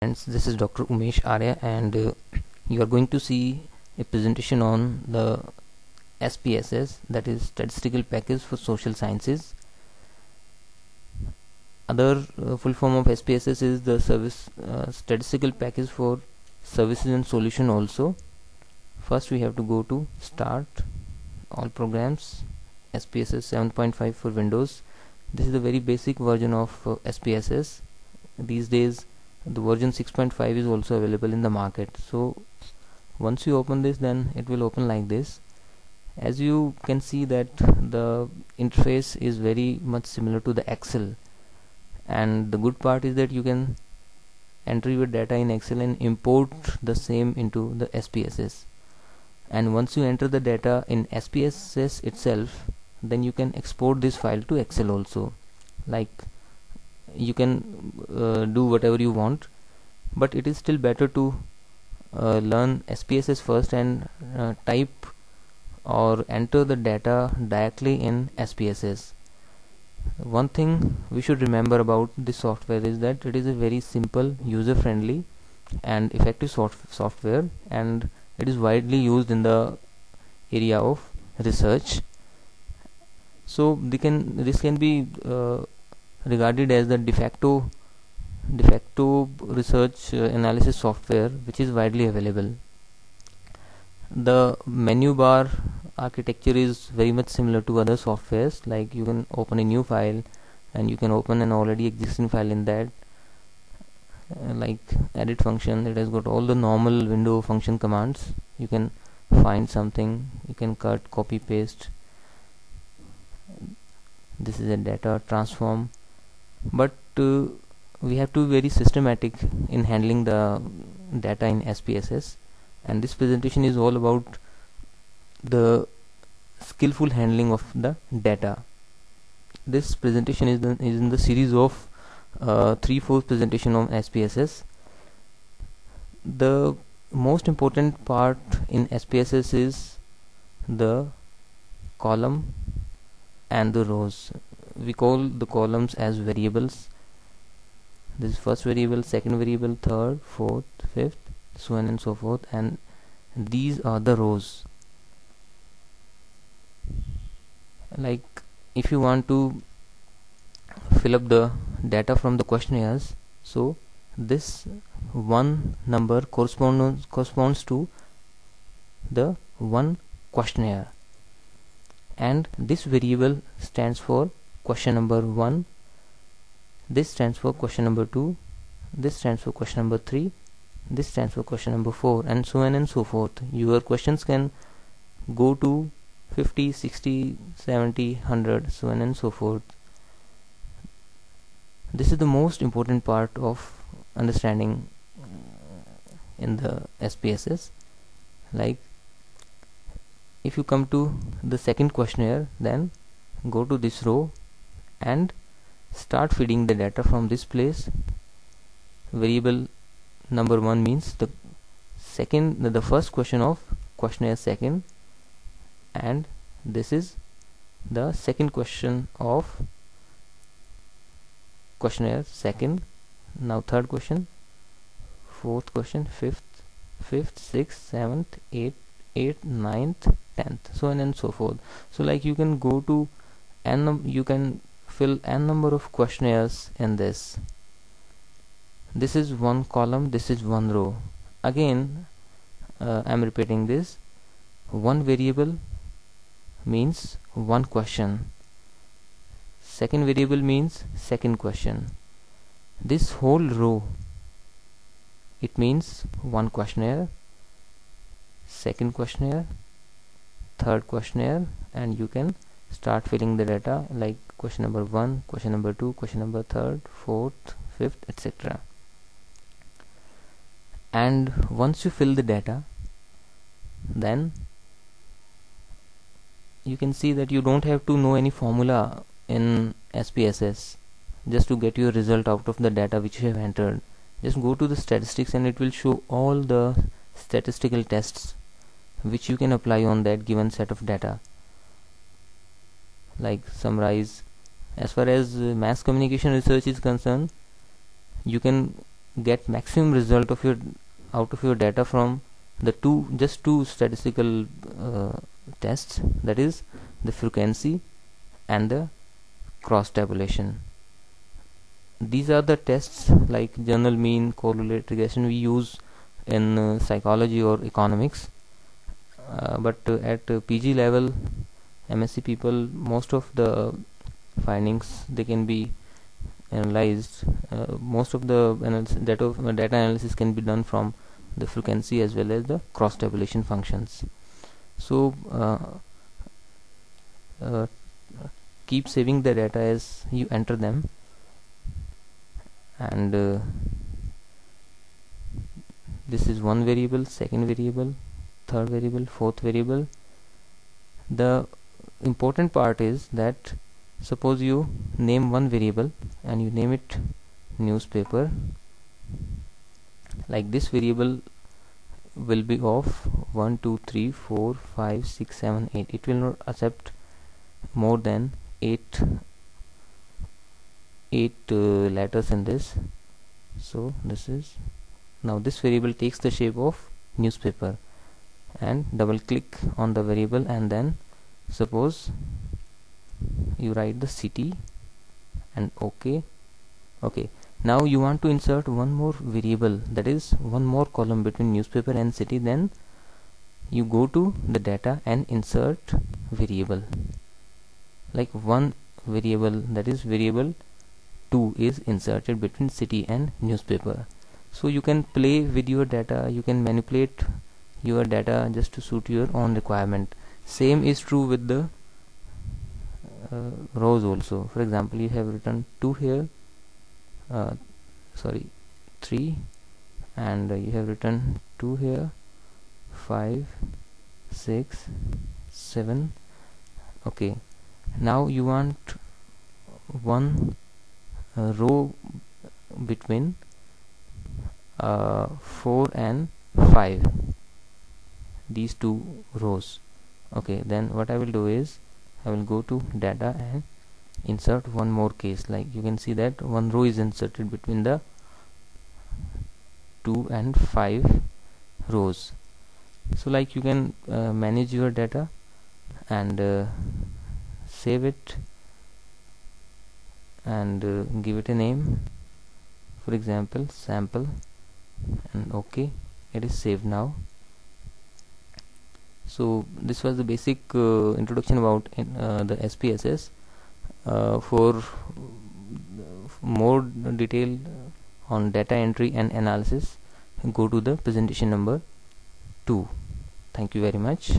Friends, this is Dr. Umesh Arya, and you are going to see a presentation on the SPSS, that is Statistical Package for Social Sciences. Other full form of SPSS is the Statistical Package for Services and Solution also. First we have to go to Start, All Programs, SPSS 7.5 for Windows. This is the very basic version of SPSS. These days the version 6.5 is also available in the market. So once you open this, then it will open like this. As you can see that the interface is very much similar to the Excel, and the good part is that you can enter your data in Excel and import the same into the SPSS. And once you enter the data in SPSS itself, then you can export this file to Excel also. Like you can do whatever you want, but it is still better to learn SPSS first and type or enter the data directly in SPSS. One thing we should remember about this software is that it is a very simple, user-friendly and effective software, and it is widely used in the area of research. So this can be regarded as the de facto research analysis software which is widely available. The menu bar architecture is very much similar to other softwares. Like you can open a new file and you can open an already existing file in that. Like edit function, it has got all the normal window function commands. You can find something, you can cut, copy, paste. This is a data transform, but we have to be very systematic in handling the data in SPSS, and this presentation is all about the skillful handling of the data. This presentation is in the series of 3-4 presentation on SPSS. The most important part in SPSS is the column and the rows. We call the columns as variables. This is first variable, second variable, third, fourth, fifth, so on and so forth, and these are the rows. Like if you want to fill up the data from the questionnaires, so this one number corresponds to the one questionnaire, and this variable stands for question number 1, this stands for question number 2, this stands for question number 3, this stands for question number 4, and so on and so forth. Your questions can go to 50, 60, 70, 100, so on and so forth. This is the most important part of understanding in the SPSS. Like if you come to the second questionnaire, then go to this row and start feeding the data from this place. Variable number 1 means the first question of questionnaire second, and this is the second question of questionnaire second. Now third question, fourth question, fifth, sixth, seventh, eighth, ninth, 10th, so on and so forth. So like you can go to you can fill n number of questionnaires in this. This is one column, this is one row. Again I'm repeating this. One variable means one question, second variable means second question. This whole row, it means one questionnaire, second questionnaire, third questionnaire, and you can start filling the data like question number 1, question number 2, question number 3rd, 4th, 5th, etc. And once you fill the data, then you can see that you don't have to know any formula in SPSS just to get your result out of the data which you have entered. Just go to the statistics and it will show all the statistical tests which you can apply on that given set of data. Like summarize. As far as mass communication research is concerned, you can get maximum result of your out of your data from the just two statistical tests, that is the frequency and the cross tabulation. These are the tests like general mean, correlated regression we use in psychology or economics, but at PG level MSc people, most of the findings they can be analyzed. Most of the data analysis can be done from the frequency as well as the cross tabulation functions. So keep saving the data as you enter them, and this is one variable, second variable, third variable, fourth variable. The important part is that suppose you name one variable and you name it newspaper, like this variable will be of 1 2 3 4 5 6 7 8. It will not accept more than 8 letters in this. So this is, now this variable takes the shape of newspaper, and double click on the variable, and then suppose you write the city and okay. Now you want to insert one more variable, that is one more column between newspaper and city. Then you go to the data and insert variable, like one variable, that is variable 2 is inserted between city and newspaper. So you can play with your data, you can manipulate your data just to suit your own requirement. Same is true with the rows also. For example, you have written 2 here, 3, and you have written 2 here, 5 6 7. Okay, now you want one row between 4 and 5, these two rows. Okay, then what I will do is I will go to data and insert one more case. Like you can see that one row is inserted between the 2 and 5 rows. So like you can manage your data and save it and give it a name, for example sample, and okay, it is saved now. So this was the basic introduction about the SPSS. For more detail on data entry and analysis, go to the presentation number 2. Thank you very much.